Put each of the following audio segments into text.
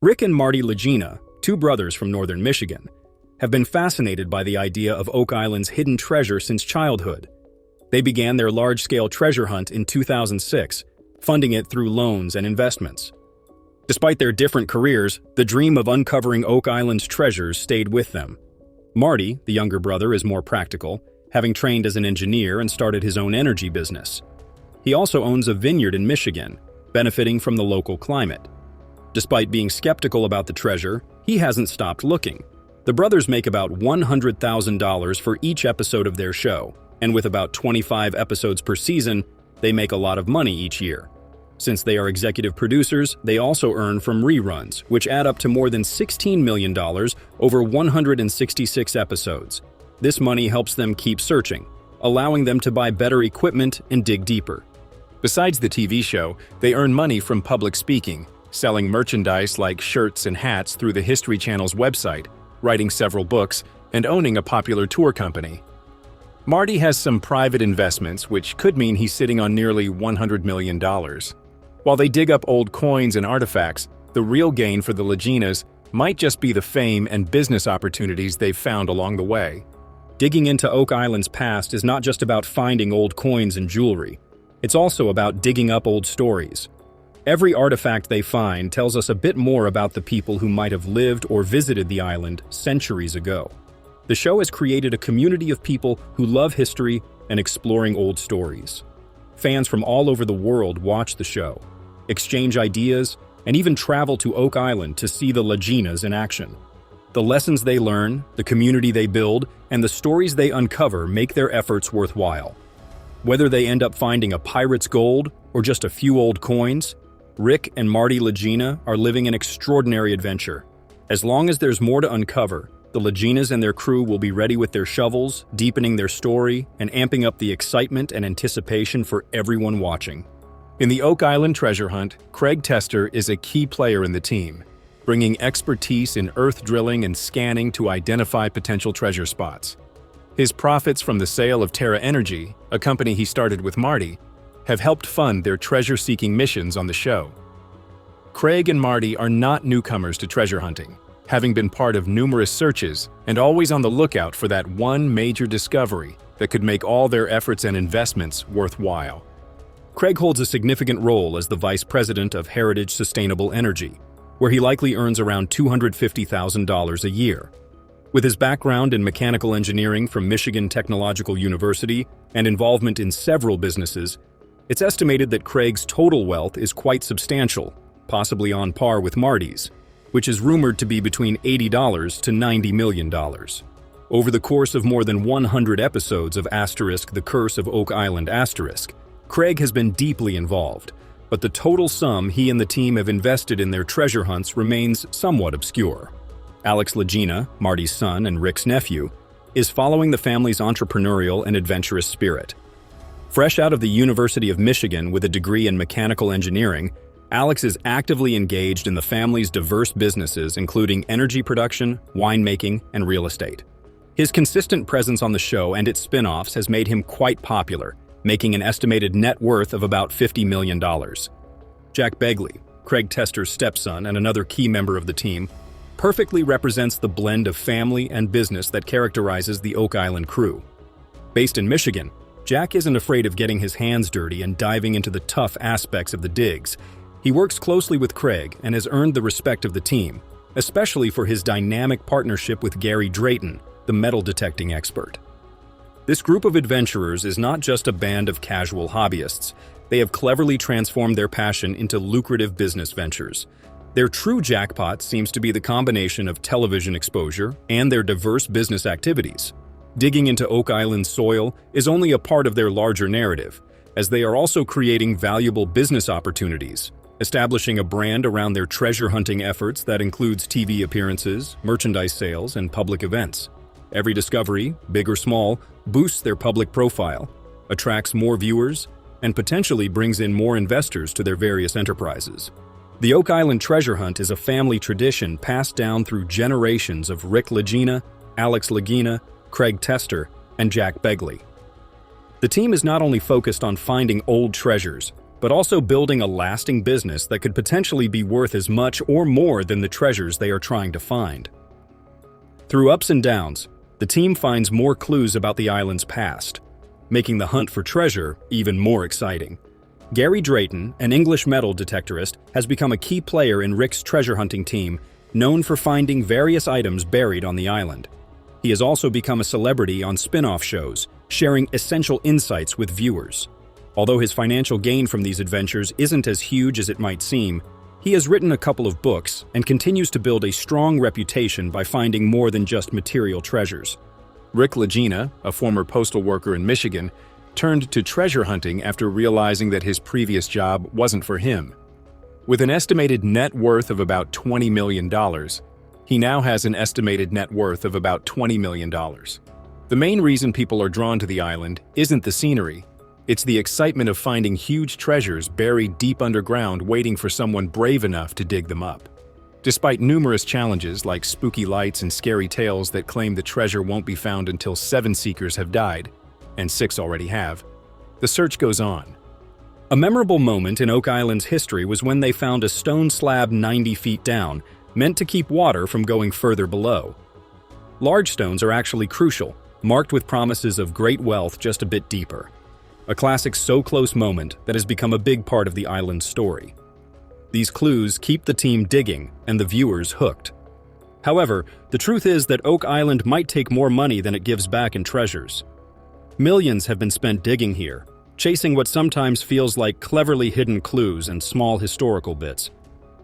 Rick and Marty Lagena, two brothers from northern Michigan, have been fascinated by the idea of Oak Island's hidden treasure since childhood. They began their large-scale treasure hunt in 2006, funding it through loans and investments. Despite their different careers, the dream of uncovering Oak Island's treasures stayed with them. Marty, the younger brother, is more practical, having trained as an engineer and started his own energy business. He also owns a vineyard in Michigan, benefiting from the local climate. Despite being skeptical about the treasure, he hasn't stopped looking. The brothers make about $100,000 for each episode of their show, and with about 25 episodes per season, they make a lot of money each year. Since they are executive producers, they also earn from reruns, which add up to more than $16 million over 166 episodes. This money helps them keep searching, allowing them to buy better equipment and dig deeper. Besides the TV show, they earn money from public speaking, selling merchandise like shirts and hats through the History Channel's website, writing several books, and owning a popular tour company. Marty has some private investments, which could mean he's sitting on nearly $100 million. While they dig up old coins and artifacts, the real gain for the Laginas might just be the fame and business opportunities they've found along the way. Digging into Oak Island's past is not just about finding old coins and jewelry. It's also about digging up old stories. Every artifact they find tells us a bit more about the people who might have lived or visited the island centuries ago. The show has created a community of people who love history and exploring old stories. Fans from all over the world watch the show, exchange ideas, and even travel to Oak Island to see the Laginas in action. The lessons they learn, the community they build, and the stories they uncover make their efforts worthwhile. Whether they end up finding a pirate's gold or just a few old coins, Rick and Marty Lagena are living an extraordinary adventure. As long as there's more to uncover, the Laginas and their crew will be ready with their shovels, deepening their story and amping up the excitement and anticipation for everyone watching. In the Oak Island treasure hunt, Craig Tester is a key player in the team, bringing expertise in earth drilling and scanning to identify potential treasure spots. His profits from the sale of Terra Energy, a company he started with Marty, have helped fund their treasure-seeking missions on the show. Craig and Marty are not newcomers to treasure hunting, having been part of numerous searches and always on the lookout for that one major discovery that could make all their efforts and investments worthwhile. Craig holds a significant role as the Vice President of Heritage Sustainable Energy, where he likely earns around $250,000 a year. With his background in mechanical engineering from Michigan Technological University and involvement in several businesses, it's estimated that Craig's total wealth is quite substantial, possibly on par with Marty's, which is rumored to be between $80 to $90 million. Over the course of more than 100 episodes of *The Curse of Oak Island*, Craig has been deeply involved, but the total sum he and the team have invested in their treasure hunts remains somewhat obscure. Alex Lagena, Marty's son and Rick's nephew, is following the family's entrepreneurial and adventurous spirit. Fresh out of the University of Michigan with a degree in mechanical engineering, Alex is actively engaged in the family's diverse businesses, including energy production, winemaking, and real estate. His consistent presence on the show and its spin-offs has made him quite popular, making an estimated net worth of about $50 million. Jack Begley, Craig Tester's stepson and another key member of the team, perfectly represents the blend of family and business that characterizes the Oak Island crew. Based in Michigan, Jack isn't afraid of getting his hands dirty and diving into the tough aspects of the digs. He works closely with Craig and has earned the respect of the team, especially for his dynamic partnership with Gary Drayton, the metal detecting expert. This group of adventurers is not just a band of casual hobbyists. They have cleverly transformed their passion into lucrative business ventures. Their true jackpot seems to be the combination of television exposure and their diverse business activities. Digging into Oak Island's soil is only a part of their larger narrative, as they are also creating valuable business opportunities, establishing a brand around their treasure hunting efforts that includes TV appearances, merchandise sales, and public events. Every discovery, big or small, boosts their public profile, attracts more viewers, and potentially brings in more investors to their various enterprises. The Oak Island treasure hunt is a family tradition passed down through generations of Rick Lagena, Alex Lagena, Craig Tester, and Jack Begley. The team is not only focused on finding old treasures, but also building a lasting business that could potentially be worth as much or more than the treasures they are trying to find. Through ups and downs, the team finds more clues about the island's past, making the hunt for treasure even more exciting. Gary Drayton, an English metal detectorist, has become a key player in Rick's treasure hunting team, known for finding various items buried on the island. He has also become a celebrity on spin-off shows, sharing essential insights with viewers. Although his financial gain from these adventures isn't as huge as it might seem, he has written a couple of books and continues to build a strong reputation by finding more than just material treasures. Rick Lagena, a former postal worker in Michigan, turned to treasure hunting after realizing that his previous job wasn't for him. With an estimated net worth of about $20 million, he now has an estimated net worth of about $20 million. The main reason people are drawn to the island isn't the scenery. It's the excitement of finding huge treasures buried deep underground waiting for someone brave enough to dig them up. Despite numerous challenges like spooky lights and scary tales that claim the treasure won't be found until 7 seekers have died, and 6 already have, the search goes on. A memorable moment in Oak Island's history was when they found a stone slab 90 feet down, meant to keep water from going further below. Large stones are actually crucial, marked with promises of great wealth just a bit deeper. A classic so-close moment that has become a big part of the island's story. These clues keep the team digging and the viewers hooked. However, the truth is that Oak Island might take more money than it gives back in treasures. Millions have been spent digging here, chasing what sometimes feels like cleverly hidden clues and small historical bits.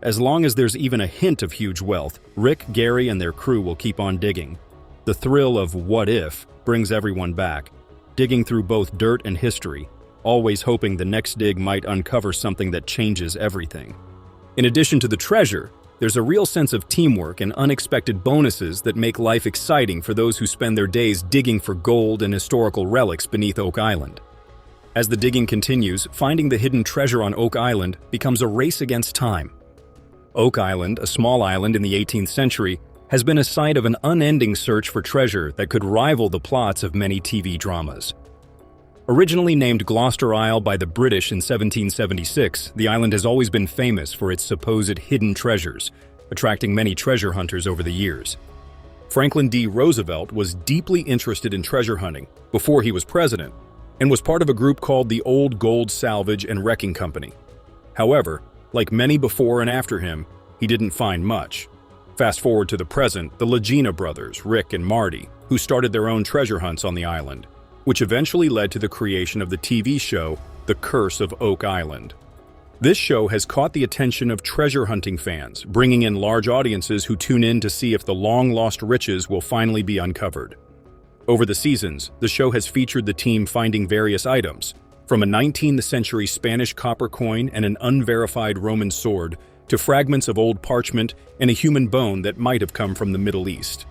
As long as there's even a hint of huge wealth, Rick, Gary, and their crew will keep on digging. The thrill of what if brings everyone back, digging through both dirt and history, always hoping the next dig might uncover something that changes everything. In addition to the treasure, there's a real sense of teamwork and unexpected bonuses that make life exciting for those who spend their days digging for gold and historical relics beneath Oak Island. As the digging continues, finding the hidden treasure on Oak Island becomes a race against time. Oak Island, a small island in the 18th century, has been a site of an unending search for treasure that could rival the plots of many TV dramas. Originally named Gloucester Isle by the British in 1776, the island has always been famous for its supposed hidden treasures, attracting many treasure hunters over the years. Franklin D. Roosevelt was deeply interested in treasure hunting before he was president, and was part of a group called the Old Gold Salvage and Wrecking Company. However, like many before and after him, he didn't find much. Fast forward to the present, the Lagina brothers, Rick and Marty, who started their own treasure hunts on the island, which eventually led to the creation of the TV show The Curse of Oak Island. This show has caught the attention of treasure hunting fans, bringing in large audiences who tune in to see if the long-lost riches will finally be uncovered. Over the seasons, the show has featured the team finding various items, from a 19th century Spanish copper coin and an unverified Roman sword, to fragments of old parchment and a human bone that might have come from the Middle East.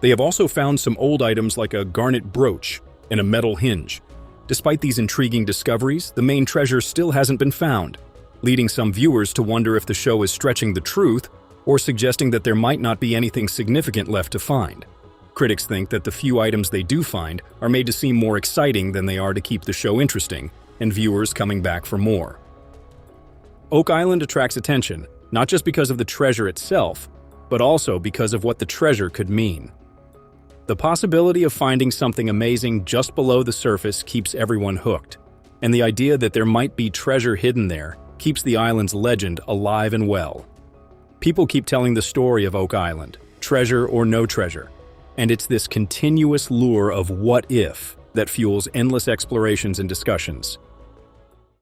They have also found some old items like a garnet brooch and a metal hinge. Despite these intriguing discoveries, the main treasure still hasn't been found, leading some viewers to wonder if the show is stretching the truth or suggesting that there might not be anything significant left to find. Critics think that the few items they do find are made to seem more exciting than they are to keep the show interesting, and viewers coming back for more. Oak Island attracts attention, not just because of the treasure itself, but also because of what the treasure could mean. The possibility of finding something amazing just below the surface keeps everyone hooked, and the idea that there might be treasure hidden there keeps the island's legend alive and well. People keep telling the story of Oak Island, treasure or no treasure, and it's this continuous lure of what if that fuels endless explorations and discussions.